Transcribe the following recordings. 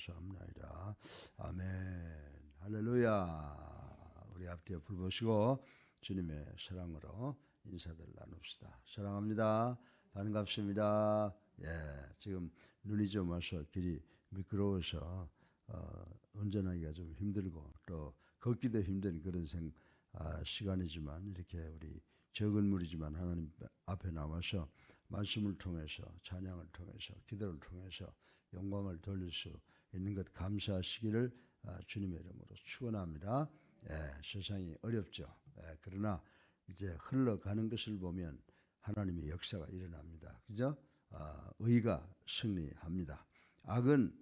감사합니다. 아멘. 할렐루야. 우리 앞뒤에 불 보시고 주님의 사랑으로 인사들 나눕시다. 사랑합니다. 반갑습니다. 지금 눈이 좀 와서 길이 미끄러워서 운전하기가 좀 힘들고 또 걷기도 힘든 그런 시간이지만 이렇게 우리 적은 무리지만 하나님 앞에 나와서 말씀을 통해서 찬양을 통해서 기도를 통해서 영광을 돌릴 수 있는 것 감사하시기를 주님의 이름으로 축원합니다. 세상이 어렵죠. 그러나 이제 흘러가는 것을 보면 하나님의 역사가 일어납니다. 그죠? 의가 승리합니다. 악은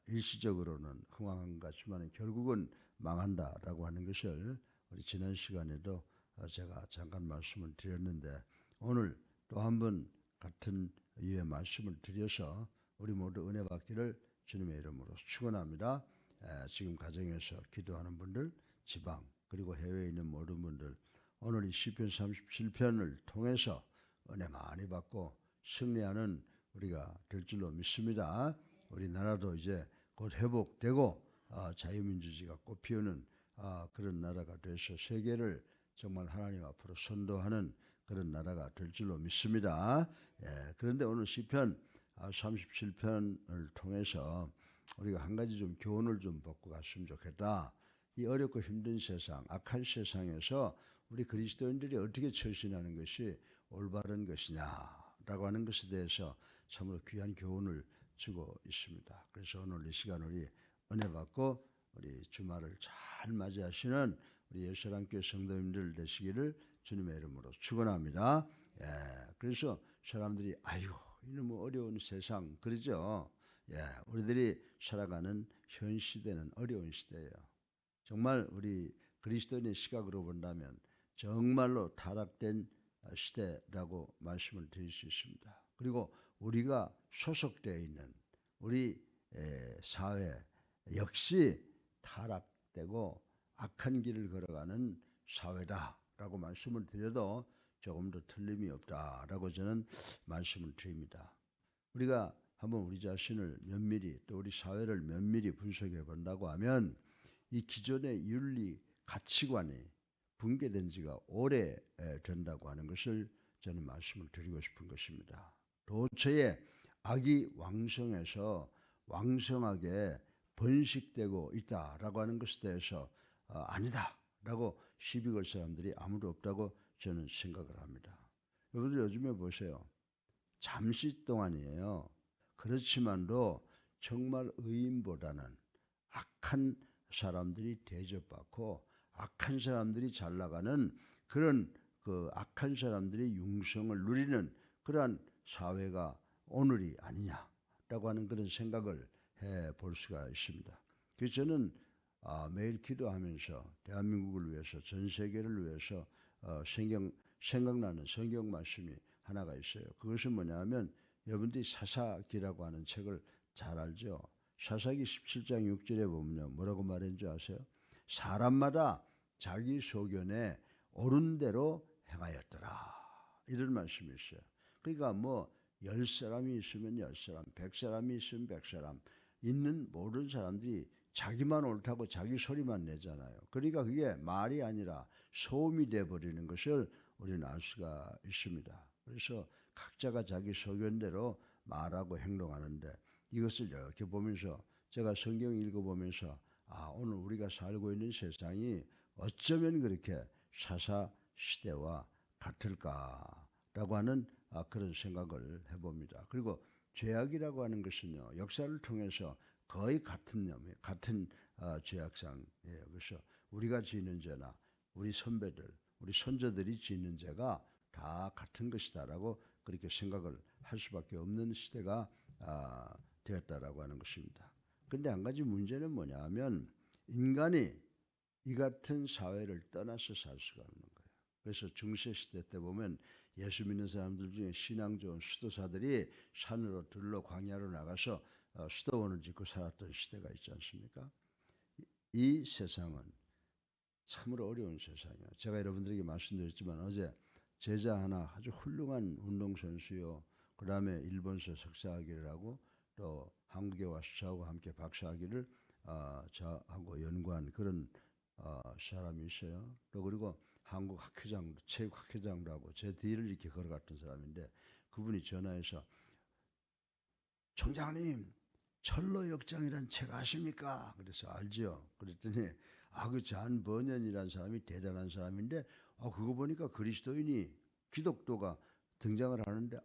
일시적으로는 흥황한 것 같지만 결국은 망한다라고 하는 것을 우리 지난 시간에도 제가 잠깐 말씀을 드렸는데 오늘 또 한 번 같은 이유의 말씀을 드려서 우리 모두 은혜 받기를 주님의 이름으로 축원합니다. 지금 가정에서 기도하는 분들, 지방 그리고 해외에 있는 모든 분들 오늘 이 시편 37편을 통해서 은혜 많이 받고 승리하는 우리가 될 줄로 믿습니다. 우리나라도 이제 곧 회복되고 자유민주주의가 꽃피우는 그런 나라가 돼서 세계를 정말 하나님 앞으로 선도하는 그런 나라가 될 줄로 믿습니다. 그런데 오늘 시편 37편을 통해서 우리가 한 가지 좀 교훈을 좀 받고 갔으면 좋겠다. 이 어렵고 힘든 세상, 악한 세상에서 우리 그리스도인들이 어떻게 처신하는 것이 올바른 것이냐라고 하는 것에 대해서 참으로 귀한 교훈을 주고 있습니다. 그래서 오늘 이 시간 우리 은혜 받고 우리 주말을 잘 맞이하시는 우리 예수랑교회 성도님들 되시기를 주님의 이름으로 축원합니다. 그래서 사람들이 아이고 이놈 어려운 세상 그러죠. 우리들이 살아가는 현 시대는 어려운 시대예요. 정말 우리 그리스도인의 시각으로 본다면 정말로 타락된 시대라고 말씀을 드릴 수 있습니다. 그리고 우리가 소속되어 있는 우리 사회 역시 타락되고 악한 길을 걸어가는 사회다라고 말씀을 드려도 조금도 틀림이 없다라고 저는 말씀을 드립니다. 우리가 한번 우리 자신을 면밀히 또 우리 사회를 면밀히 분석해 본다고 하면 이 기존의 윤리 가치관이 붕괴된 지가 오래된다고 하는 것을 저는 말씀을 드리고 싶은 것입니다. 도처에 악이 왕성해서 왕성하게 번식되고 있다라고 하는 것에 대해서 아니다라고 시비 걸 사람들이 아무도 없다고 저는 생각을 합니다. 여러분들 요즘에 보세요. 잠시 동안이에요. 그렇지만도 정말 의인보다는 악한 사람들이 대접받고 악한 사람들이 잘 나가는 그런 그 악한 사람들이 융성을 누리는 그러한 사회가 오늘이 아니냐라고 하는 그런 생각을 해볼 수가 있습니다. 그래서 저는 매일 기도하면서 대한민국을 위해서 전 세계를 위해서 생각나는 성경 말씀이 하나가 있어요. 그것은 뭐냐면 여러분들이 사사기라고 하는 책을 잘 알죠. 사사기 17장 6절에 보면요. 뭐라고 말했는지 아세요? 사람마다 자기 소견에 옳은 대로 행하였더라. 이런 말씀이 있어요. 그러니까 뭐 10사람이 있으면 10사람, 100사람이 있으면 100사람 있는 모든 사람들이 자기만 옳다고 자기 소리만 내잖아요. 그러니까 그게 말이 아니라 소음이 돼버리는 것을 우리는 알 수가 있습니다. 그래서 각자가 자기 소견대로 말하고 행동하는데 이것을 이렇게 보면서 제가 성경 읽어보면서 오늘 우리가 살고 있는 세상이 어쩌면 그렇게 사사 시대와 같을까라고 하는 그런 생각을 해봅니다. 그리고 죄악이라고 하는 것은요 역사를 통해서 거의 같은 죄악상이에요. 그래서 우리가 지는 죄나 우리 선배들, 우리 선조들이 지는 죄가 다 같은 것이다라고 그렇게 생각을 할 수밖에 없는 시대가 되었다라고 하는 것입니다. 그런데 한 가지 문제는 뭐냐 하면 인간이 이 같은 사회를 떠나서 살 수가 없는 거예요. 그래서 중세시대 때 보면 예수 믿는 사람들 중에 신앙 좋은 수도사들이 산으로 들러 광야로 나가서 수도원을 짓고 살았던 시대가 있지 않습니까? 이 세상은 참으로 어려운 세상이에요. 제가 여러분들에게 말씀드렸지만 어제 제자 하나 아주 훌륭한 운동선수요. 그 다음에 일본서 석사학위를 하고 또 한국에 와서 저하고 함께 박사학위를 저하고 연구한 그런 사람이 있어요. 또 그리고 한국 학회장, 체육 학회장도 하고 제 뒤를 이렇게 걸어갔던 사람인데 그분이 전화해서 총장님 철로역장이라는 책 아십니까? 그래서 알죠. 그랬더니 그 잔 버년이라는 사람이 대단한 사람인데 그거 보니까 그리스도인이 기독교가 등장을 하는데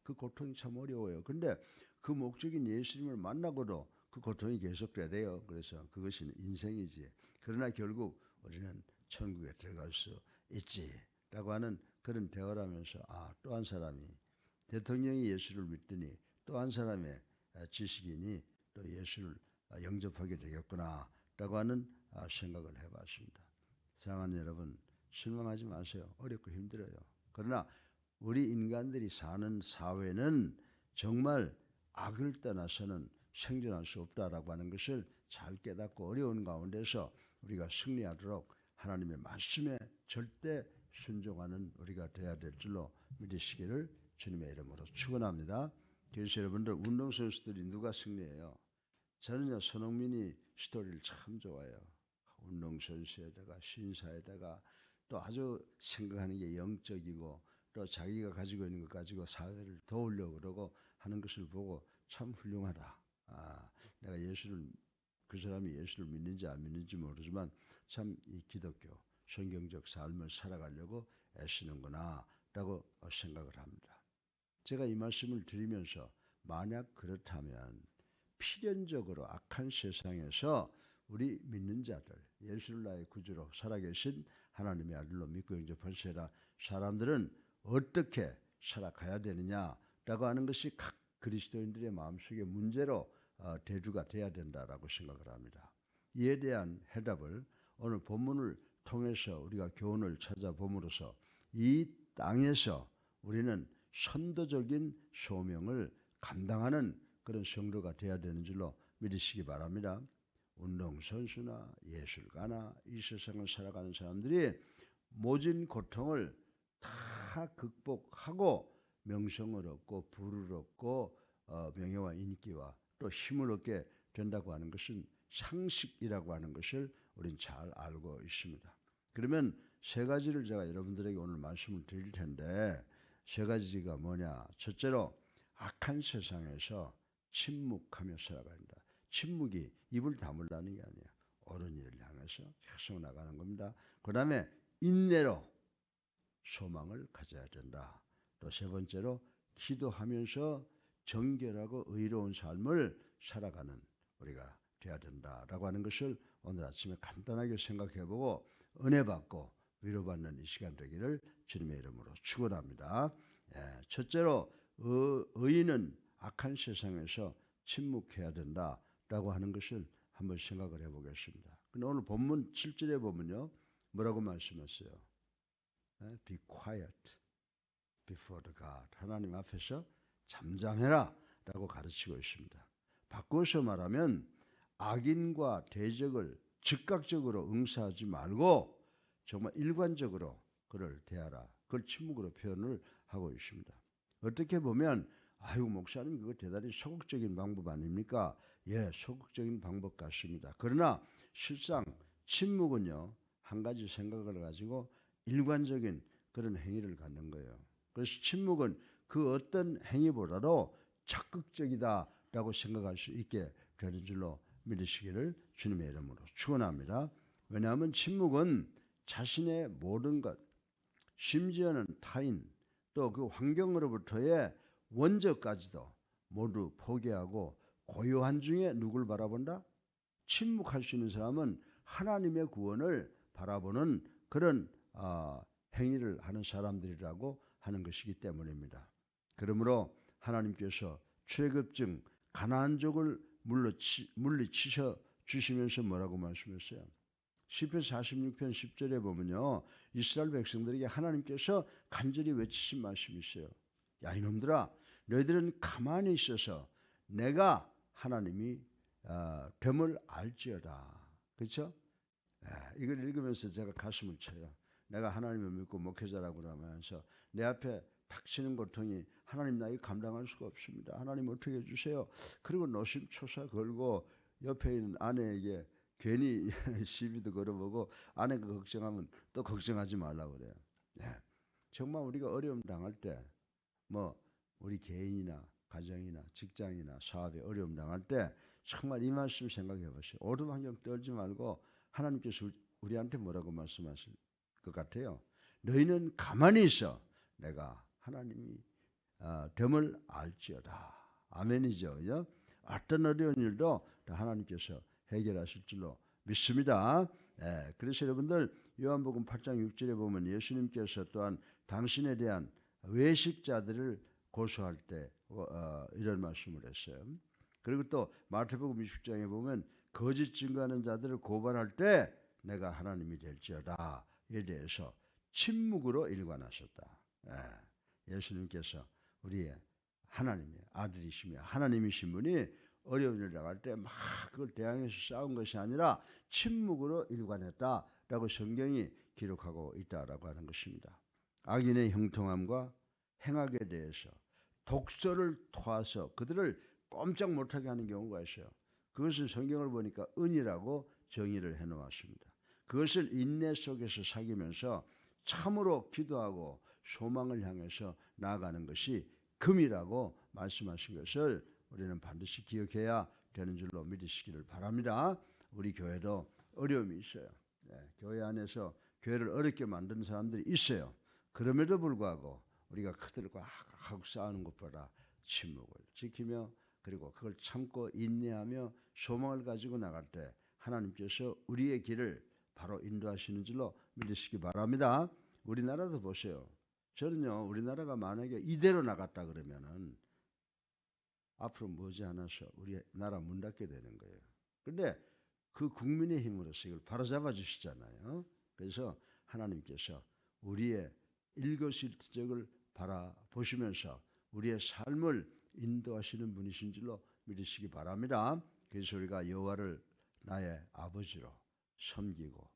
그 고통이 참 어려워요. 근데 그 목적인 예수님을 만나고도 그 고통이 계속돼야 돼요. 그래서 그것이 인생이지. 그러나 결국 우리는 천국에 들어갈 수 있지라고 하는 그런 대화를 하면서 또 한 사람이 대통령이 예수를 믿더니 또 한 사람의 지식인이 또 예수를 영접하게 되겠구나라고 하는 생각을 해봤습니다. 사랑하는 여러분, 실망하지 마세요. 어렵고 힘들어요. 그러나 우리 인간들이 사는 사회는 정말 악을 떠나서는 생존할 수 없다라고 하는 것을 잘 깨닫고 어려운 가운데서 우리가 승리하도록 하나님의 말씀에 절대 순종하는 우리가 되어야 될 줄로 믿으시기를 주님의 이름으로 축원합니다. 그래서 여러분들 운동선수들이 누가 승리해요? 저는요 손흥민이 스토리를 참 좋아해요. 운동선수에다가 신사에다가 또 아주 생각하는 게 영적이고 또 자기가 가지고 있는 것 가지고 사회를 도우려고 그러고 하는 것을 보고 참 훌륭하다. 내가 그 사람이 예수를 믿는지 안 믿는지 모르지만 참 이 기독교 성경적 삶을 살아가려고 애쓰는구나 라고 생각을 합니다. 제가 이 말씀을 드리면서 만약 그렇다면 필연적으로 악한 세상에서 우리 믿는 자들, 예수를 나의 구주로 살아계신 하나님의 아들로 믿고 영접한 사람들은 어떻게 살아가야 되느냐라고 하는 것이 각 그리스도인들의 마음속에 문제로 대두가 돼야 된다라고 생각을 합니다. 이에 대한 해답을 오늘 본문을 통해서 우리가 교훈을 찾아봄으로써 이 땅에서 우리는 선도적인 소명을 감당하는 그런 성도가 되어야 되는 줄로 믿으시기 바랍니다. 운동선수나 예술가나 이 세상을 살아가는 사람들이 모진 고통을 다 극복하고 명성을 얻고 부를 얻고 명예와 인기와 또 힘을 얻게 된다고 하는 것은 상식이라고 하는 것을 우린 잘 알고 있습니다. 그러면 세 가지를 제가 여러분들에게 오늘 말씀을 드릴 텐데 세 가지가 뭐냐? 첫째로 악한 세상에서 침묵하며 살아가야 한다. 침묵이 입을 다물라는 게 아니에요. 옳은 일을 향해서 계속 나가는 겁니다. 그 다음에 인내로 소망을 가져야 된다. 또 세 번째로 기도하면서 정결하고 의로운 삶을 살아가는 우리가 되어야 된다라고 하는 것을 오늘 아침에 간단하게 생각해보고 은혜 받고 위로받는 이 시간 되기를 주님의 이름으로 축원합니다. 첫째로 의인은 악한 세상에서 침묵해야 된다라고 하는 것을 한번 생각을 해보겠습니다. 근데 오늘 본문 7절에 보면요 뭐라고 말씀했어요? Be quiet before the God. 하나님 앞에서 잠잠해라 라고 가르치고 있습니다. 바꾸어서 말하면 악인과 대적을 즉각적으로 응사하지 말고 정말 일관적으로 그를 대하라. 그걸 침묵으로 표현을 하고 있습니다. 어떻게 보면 목사님 그거 대단히 소극적인 방법 아닙니까? 예, 소극적인 방법 같습니다. 그러나 실상 침묵은요 한 가지 생각을 가지고 일관적인 그런 행위를 갖는 거예요. 그래서 침묵은 그 어떤 행위보다도 적극적이다라고 생각할 수 있게 되는 줄로 믿으시기를 주님의 이름으로 축원합니다. 왜냐하면 침묵은 자신의 모든 것, 심지어는 타인, 또 그 환경으로부터의 원죄까지도 모두 포기하고 고요한 중에 누굴 바라본다? 침묵할 수 있는 사람은 하나님의 구원을 바라보는 그런 행위를 하는 사람들이라고 하는 것이기 때문입니다. 그러므로 하나님께서 출애굽증 가나안족을 물리치셔 주시면서 뭐라고 말씀했어요? 시편 46편 10절에 보면요 이스라엘 백성들에게 하나님께서 간절히 외치신 말씀이 있어요. 야 이놈들아 너희들은 가만히 있어서 내가 하나님이 됨을 알지어다. 그렇죠? 이걸 읽으면서 제가 가슴을 쳐요. 내가 하나님을 믿고 목회자라고 그러면서 내 앞에 닥치는 고통이 하나님 나에게 감당할 수가 없습니다. 하나님 어떻게 해주세요. 그리고 노심초사 걸고 옆에 있는 아내에게 괜히 시비도 걸어보고 아내가 걱정하면 또 걱정하지 말라고 그래요. 네. 정말 우리가 어려움 당할 때 뭐 우리 개인이나 가정이나 직장이나 사업에 어려움 당할 때 정말 이 말씀 생각해 보세요. 오두방정 떨지 말고 하나님께서 우리한테 뭐라고 말씀하실 것 같아요. 너희는 가만히 있어. 내가 하나님이 됨을 알지어다. 아멘이죠. 그죠? 어떤 어려운 일도 하나님께서 해결하실 줄로 믿습니다. 예, 그래서 여러분들 요한복음 8장 6절에 보면 예수님께서 또한 당신에 대한 외식자들을 고소할 때 이런 말씀을 했어요. 그리고 또 마태복음 20장에 보면 거짓 증거하는 자들을 고발할 때 내가 하나님이 될지어다에 대해서 침묵으로 일관하셨다. 예, 예수님께서 우리의 하나님의 아들이시며 하나님이신 분이 어려운 일을 당할 때 막 그걸 대항해서 싸운 것이 아니라 침묵으로 일관했다라고 성경이 기록하고 있다라고 하는 것입니다. 악인의 형통함과 행악에 대해서 독소를 토해서 그들을 꼼짝 못하게 하는 경우가 있어요. 그것을 성경을 보니까 은이라고 정의를 해놓았습니다. 그것을 인내 속에서 사귀면서 참으로 기도하고 소망을 향해서 나아가는 것이 금이라고 말씀하신 것을 우리는 반드시 기억해야 되는 줄로 믿으시기를 바랍니다. 우리 교회도 어려움이 있어요. 네, 교회 안에서 교회를 어렵게 만든 사람들이 있어요. 그럼에도 불구하고 우리가 그들과 하고 싸우는 것보다 침묵을 지키며 그리고 그걸 참고 인내하며 소망을 가지고 나갈 때 하나님께서 우리의 길을 바로 인도하시는 줄로 믿으시기 바랍니다. 우리나라도 보세요. 저는요, 우리나라가 만약에 이대로 나갔다 그러면은 앞으로 머지않아서 우리 나라 문 닫게 되는 거예요. 그런데 그 국민의 힘으로서 이걸 바로잡아 주시잖아요. 그래서 하나님께서 우리의 일거수일투족을 바라보시면서 우리의 삶을 인도하시는 분이신 줄로 믿으시기 바랍니다. 그래서 우리가 여호와를 나의 아버지로 섬기고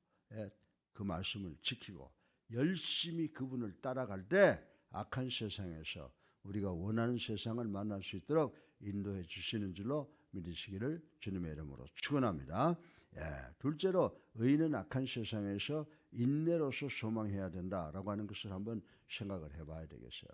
그 말씀을 지키고 열심히 그분을 따라갈 때 악한 세상에서 우리가 원하는 세상을 만날 수 있도록 인도해 주시는 줄로 믿으시기를 주님의 이름으로 축원합니다. 둘째로 의인은 악한 세상에서 인내로서 소망해야 된다라고 하는 것을 한번 생각을 해봐야 되겠어요.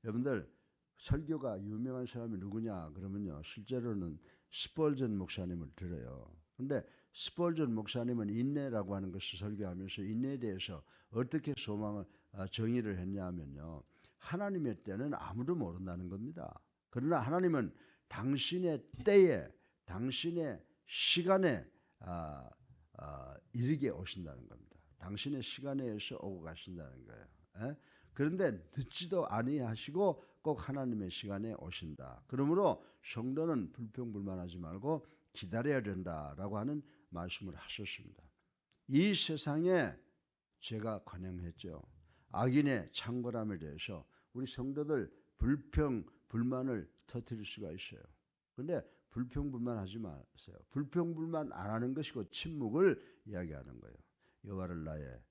여러분들 설교가 유명한 사람이 누구냐 그러면요, 실제로는 스펄전 목사님을 들어요. 그런데 스펄전 목사님은 인내라고 하는 것을 설교하면서 인내에 대해서 어떻게 소망을 정의를 했냐 하면요, 하나님의 때는 아무도 모른다는 겁니다. 그러나 하나님은 당신의 때에 당신의 시간에 이르게 오신다는 겁니다. 당신의 시간에 의해서 오고 가신다는 거예요. 그런데 늦지도 아니하시고 꼭 하나님의 시간에 오신다. 그러므로 성도는 불평불만하지 말고 기다려야 된다라고 하는 말씀을 하셨습니다. 이 세상에 제가 관영했죠. 악인의 창궐함에 대해서 우리 성도들 불평, 불만을 터뜨릴 수가 있어요. 그런데 불평불만하지 마세요. 불평불만 안 하는 것이고 침묵을 이야기하는 거예요. 여호와를 나의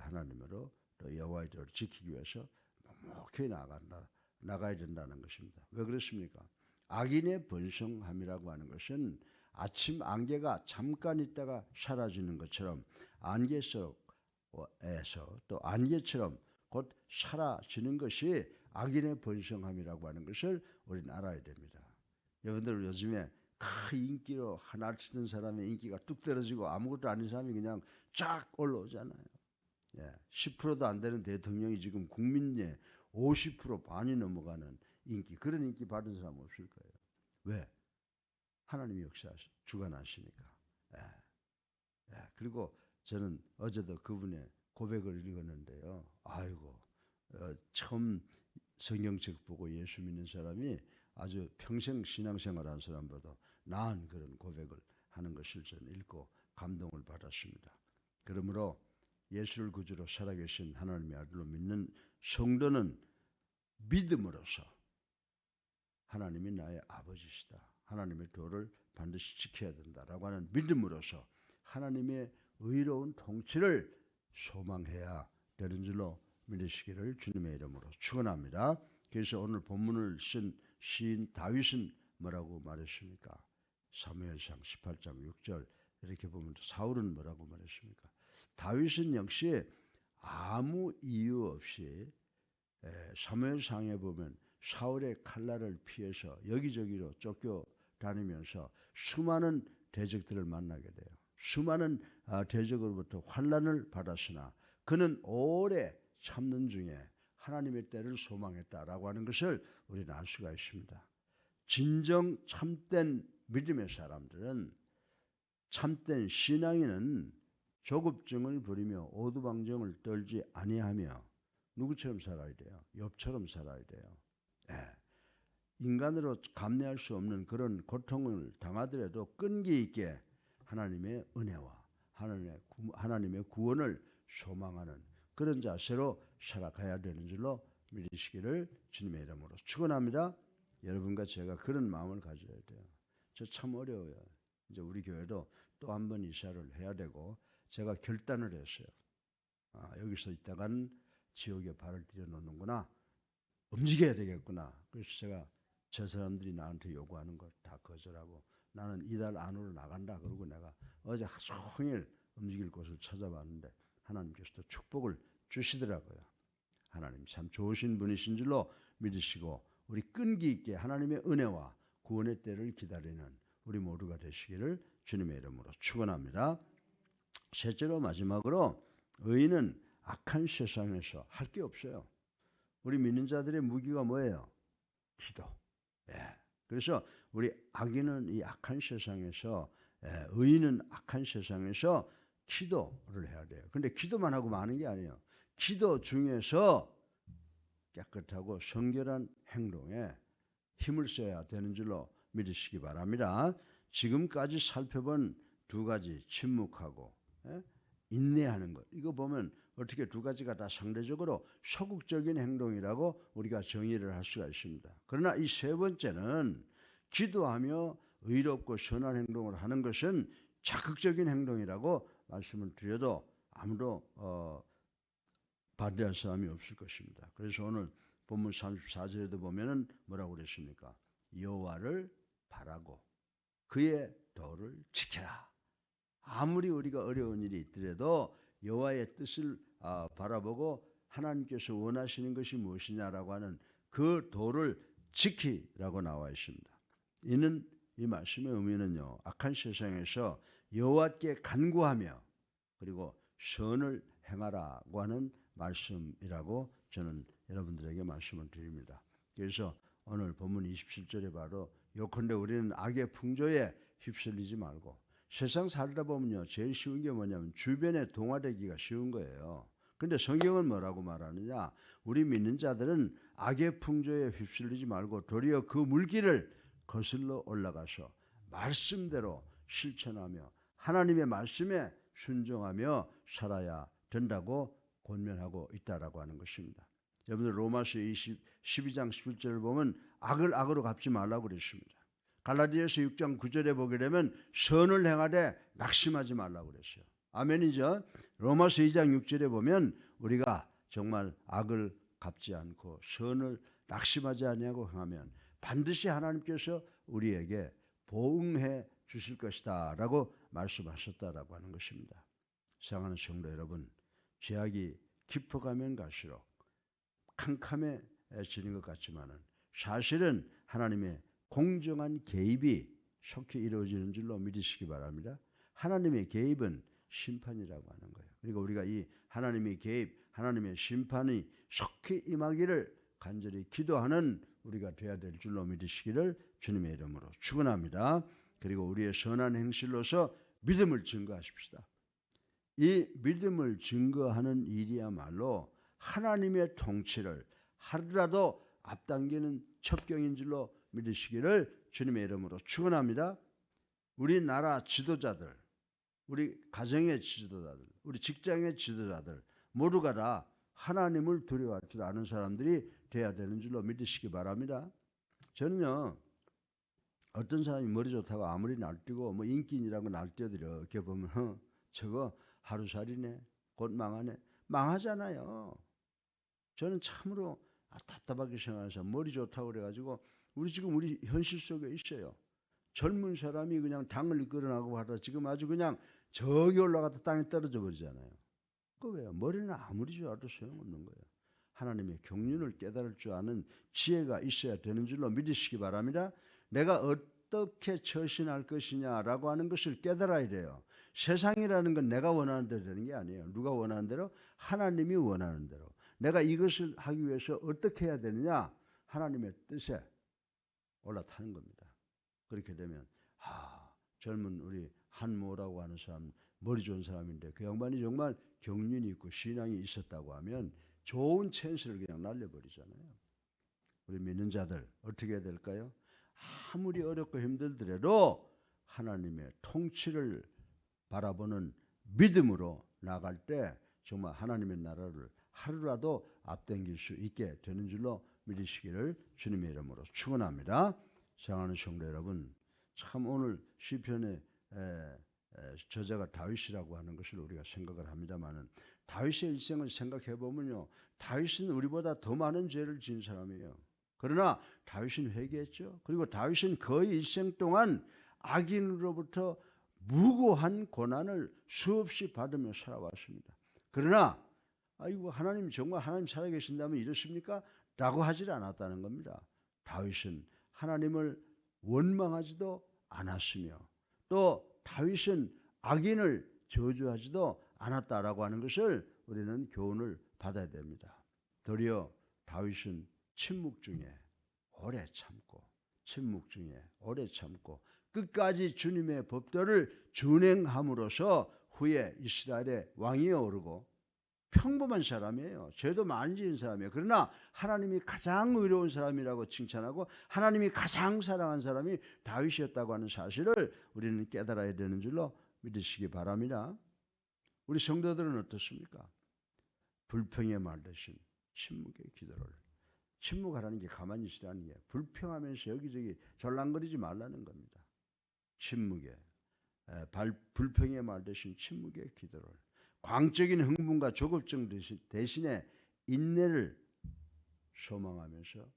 하나님으로 또 여호와의 도를 지키기 위해서 묵묵히 나가야 된다는 것입니다. 왜 그렇습니까? 악인의 번성함이라고 하는 것은 아침 안개가 잠깐 있다가 사라지는 것처럼 안개 속에서 또 안개처럼 곧 사라지는 것이 악인의 번성함이라고 하는 것을 우리는 알아야 됩니다. 여러분들 요즘에 큰 인기로 하나 치던 사람의 인기가 뚝 떨어지고 아무것도 아닌 사람이 그냥 쫙 올라오잖아요. 10%도 안 되는 대통령이 지금 국민의 50% 반이 넘어가는 인기, 그런 인기 받은 사람 없을 거예요. 왜? 하나님이 주관하시니까. 그리고 저는 어제도 그분의 고백을 읽었는데요. 아이고, 처음 성경책 보고 예수 믿는 사람이 아주 평생 신앙생활한 사람보다 나은 그런 고백을 하는 것을 저는 읽고 감동을 받았습니다. 그러므로 예수를 구주로 살아계신 하나님의 아들로 믿는 성도는 믿음으로써 하나님이 나의 아버지시다, 하나님의 도를 반드시 지켜야 된다라고 하는 믿음으로써 하나님의 의로운 통치를 소망해야 되는 줄로 믿으시기를 주님의 이름으로 축원합니다. 그래서 오늘 본문을 쓴 시인 다윗은 뭐라고 말했습니까? 사무엘상 18장 6절 이렇게 보면 사울은 뭐라고 말했습니까? 다윗은 역시 아무 이유 없이 사무엘상에 보면 사울의 칼날을 피해서 여기저기로 쫓겨다니면서 수많은 대적들을 만나게 돼요. 수많은 대적으로부터 환난을 받았으나 그는 오래 참는 중에 하나님의 때를 소망했다라고 하는 것을 우리는 알 수가 있습니다. 진정 참된 믿음의 사람들은, 참된 신앙인은 조급증을 부리며 오두방정을 떨지 아니하며 누구처럼 살아야 돼요? 욥처럼 살아야 돼요. 인간으로 감내할 수 없는 그런 고통을 당하더라도 끈기 있게 하나님의 은혜와 하나님의 구원을 소망하는 그런 자세로 살아가야 되는 줄로 믿으시기를 주님의 이름으로 축원합니다. 여러분과 제가 그런 마음을 가져야 돼요. 저 참 어려워요. 이제 우리 교회도 또 한 번 이사를 해야 되고 제가 결단을 했어요. 여기서 있다간 지옥에 발을 들여놓는구나. 움직여야 되겠구나. 그래서 제가 저 사람들이 나한테 요구하는 걸 다 거절하고 나는 이달 안으로 나간다. 그러고 내가 어제 하루 종일 움직일 곳을 찾아봤는데 하나님께서도 축복을 주시더라고요. 하나님 참 좋으신 분이신 줄로 믿으시고 우리 끈기 있게 하나님의 은혜와 구원의 때를 기다리는 우리 모두가 되시기를 주님의 이름으로 축원합니다. 셋째로 마지막으로 의인은 악한 세상에서 할 게 없어요. 우리 믿는 자들의 무기가 뭐예요? 기도. 그래서 우리 악인은 이 악한 세상에서, 의인은 악한 세상에서 기도를 해야 돼요. 근데 기도만 하고 마는 게 아니에요. 기도 중에서 깨끗하고 성결한 행동에 힘을 써야 되는 줄로 믿으시기 바랍니다. 지금까지 살펴본 두 가지, 침묵하고 인내하는 것, 이거 보면 어떻게 두 가지가 다 상대적으로 소극적인 행동이라고 우리가 정의를 할 수가 있습니다. 그러나 이 세 번째는 기도하며 의롭고 선한 행동을 하는 것은 적극적인 행동이라고 말씀을 드려도 아무도 반대할 사람이 없을 것입니다. 그래서 오늘 본문 34절에도 보면은 뭐라고 그랬습니까? 여호와를 바라고 그의 도를 지키라. 아무리 우리가 어려운 일이 있더라도 여호와의 뜻을 바라보고 하나님께서 원하시는 것이 무엇이냐라고 하는 그 도를 지키라고 나와 있습니다. 이는 이 말씀의 의미는요, 악한 세상에서 여호와께 간구하며 그리고 선을 행하라고 하는 말씀이라고 저는 여러분들에게 말씀을 드립니다. 그래서 오늘 본문 27절에 바로 요컨대 우리는 악의 풍조에 휩쓸리지 말고, 세상 살다 보면요 제일 쉬운 게 뭐냐면 주변에 동화되기가 쉬운 거예요. 근데 성경은 뭐라고 말하느냐? 우리 믿는 자들은 악의 풍조에 휩쓸리지 말고 도리어 그 물길을 거슬러 올라가서 말씀대로 실천하며 하나님의 말씀에 순종하며 살아야 된다고 권면하고 있다라고 하는 것입니다. 여러분들 로마서 12장 11절을 보면 악을 악으로 갚지 말라고 그랬습니다. 갈라디아서 6장 9절에 보게 되면 선을 행하되 낙심하지 말라고 그랬어요. 아멘이죠. 로마서 2장 6절에 보면 우리가 정말 악을 갚지 않고 선을 낙심하지 아니하고 행하면 반드시 하나님께서 우리에게 보응해 주실 것이다 라고 말씀하셨다라고 하는 것입니다. 사랑하는 성도 여러분, 죄악이 깊어가면 갈수록 캄캄해지는 것 같지만은 사실은 하나님의 공정한 개입이 속히 이루어지는 줄로 믿으시기 바랍니다. 하나님의 개입은 심판이라고 하는 거예요. 그리고 우리가 이 하나님의 개입, 하나님의 심판이 속히 임하기를 간절히 기도하는 우리가 되어야 될 줄로 믿으시기를 주님의 이름으로 축원합니다. 그리고 우리의 선한 행실로서 믿음을 증거하십시다. 이 믿음을 증거하는 일이야말로 하나님의 통치를 하루라도 앞당기는 첩경인 줄로 믿으시기를 주님의 이름으로 축원합니다. 우리나라 지도자들, 우리 가정의 지도자들, 우리 직장의 지도자들 모두가 다 하나님을 두려워할 줄 아는 사람들이 돼야 되는 줄로 믿으시기 바랍니다. 저는요, 어떤 사람이 머리 좋다고 아무리 날뛰고 뭐 인기인이라고 날뛰어도 이렇게 보면 저거 하루살이네, 곧 망하네. 망하잖아요. 저는 참으로 답답하게 생각해서 머리 좋다고 그래가지고 우리 현실 속에 있어요. 젊은 사람이 그냥 당을 끌어나고 하다 지금 아주 그냥 저기 올라갔다 땅에 떨어져 버리잖아요. 그 왜요? 머리는 아무리 좋아도 소용없는 거예요. 하나님의 경륜을 깨달을 줄 아는 지혜가 있어야 되는 줄로 믿으시기 바랍니다. 내가 어떻게 처신할 것이냐라고 하는 것을 깨달아야 돼요. 세상이라는 건 내가 원하는 대로 되는 게 아니에요. 누가 원하는 대로? 하나님이 원하는 대로. 내가 이것을 하기 위해서 어떻게 해야 되느냐? 하나님의 뜻에 올라타는 겁니다. 그렇게 되면 젊은 우리 한모라고 하는 사람, 머리 좋은 사람인데 그 양반이 정말 경륜이 있고 신앙이 있었다고 하면 좋은 찬스를 그냥 날려버리잖아요. 우리 믿는 자들 어떻게 해야 될까요? 아무리 어렵고 힘들더라도 하나님의 통치를 바라보는 믿음으로 나갈 때 정말 하나님의 나라를 하루라도 앞당길 수 있게 되는 줄로 믿으시기를 주님의 이름으로 축원합니다. 사랑하는 성도 여러분, 참 오늘 시편의 저자가 다윗이라고 하는 것을 우리가 생각을 합니다만은 다윗의 일생을 생각해 보면요, 다윗은 우리보다 더 많은 죄를 지은 사람이에요. 그러나 다윗은 회개했죠. 그리고 다윗은 거의 일생 동안 악인으로부터 무고한 고난을 수없이 받으며 살아왔습니다. 그러나 아이고 하나님 정말 하나님 살아계신다면 이렇습니까? 라고 하질 않았다는 겁니다. 다윗은 하나님을 원망하지도 않았으며 또 다윗은 악인을 저주하지도 않았다라고 하는 것을 우리는 교훈을 받아야 됩니다. 도리어 다윗은 침묵 중에 오래 참고 침묵 중에 오래 참고 끝까지 주님의 법도를 준행함으로써 후에 이스라엘의 왕위에 오르고 평범한 사람이에요. 죄도 많이 지은 사람이에요. 그러나 하나님이 가장 의로운 사람이라고 칭찬하고 하나님이 가장 사랑한 사람이 다윗이었다고 하는 사실을 우리는 깨달아야 되는 줄로 믿으시기 바랍니다. 우리 성도들은 어떻습니까? 불평의 말 대신 침묵의 기도를. 침묵하라는 게 가만히 있으라는 게 불평하면서 여기저기 졸랑거리지 말라는 겁니다. 침묵의 불평의 말 대신 침묵의 기도를. 광적인 흥분과 조급증 대신에 인내를 소망하면서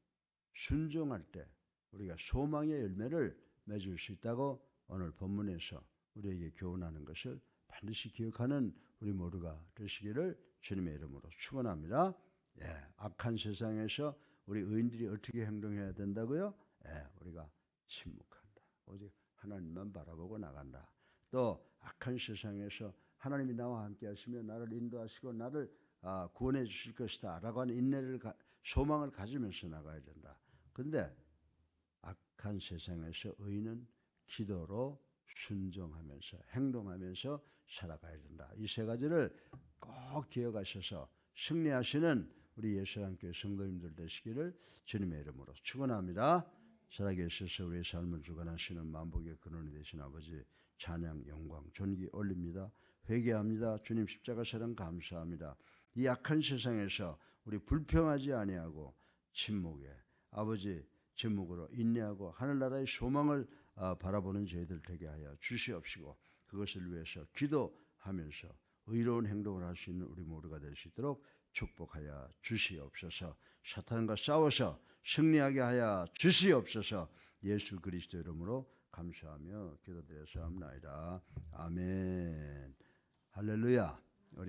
순종할 때 우리가 소망의 열매를 맺을 수 있다고 오늘 본문에서 우리에게 교훈하는 것을 반드시 기억하는 우리 모두가 되시기를 주님의 이름으로 축원합니다. 악한 세상에서 우리 의인들이 어떻게 행동해야 된다고요? 우리가 침묵한다. 오직 하나님만 바라보고 나간다. 또 악한 세상에서 하나님이 나와 함께 하시며 나를 인도하시고 나를 구원해 주실 것이다 라고 하는 인내를 소망을 가지면서 나가야 된다. 그런데 악한 세상에서 의인은 기도로 순종하면서 행동하면서 살아가야 된다. 이 세 가지를 꼭 기억하셔서 승리하시는 우리 예수랑교회 성도님들 되시기를 주님의 이름으로 축원합니다. 살아계셔서 우리의 삶을 주관하시는 만복의 근원이 되신 아버지 찬양, 영광, 존귀 올립니다. 회개합니다. 주님 십자가 사랑 감사합니다. 이 악한 세상에서 우리 불평하지 아니하고 침묵에 아버지 침묵으로 인내하고 하늘나라의 소망을 바라보는 저희들 되게 하여 주시옵시고 그것을 위해서 기도하면서 의로운 행동을 할 수 있는 우리 모두가 될 수 있도록 축복하여 주시옵소서. 사탄과 싸워서 승리하게 하여 주시옵소서. 예수 그리스도 이름으로 감사하며 기도드려서 합나이다. 아멘. 할렐루야.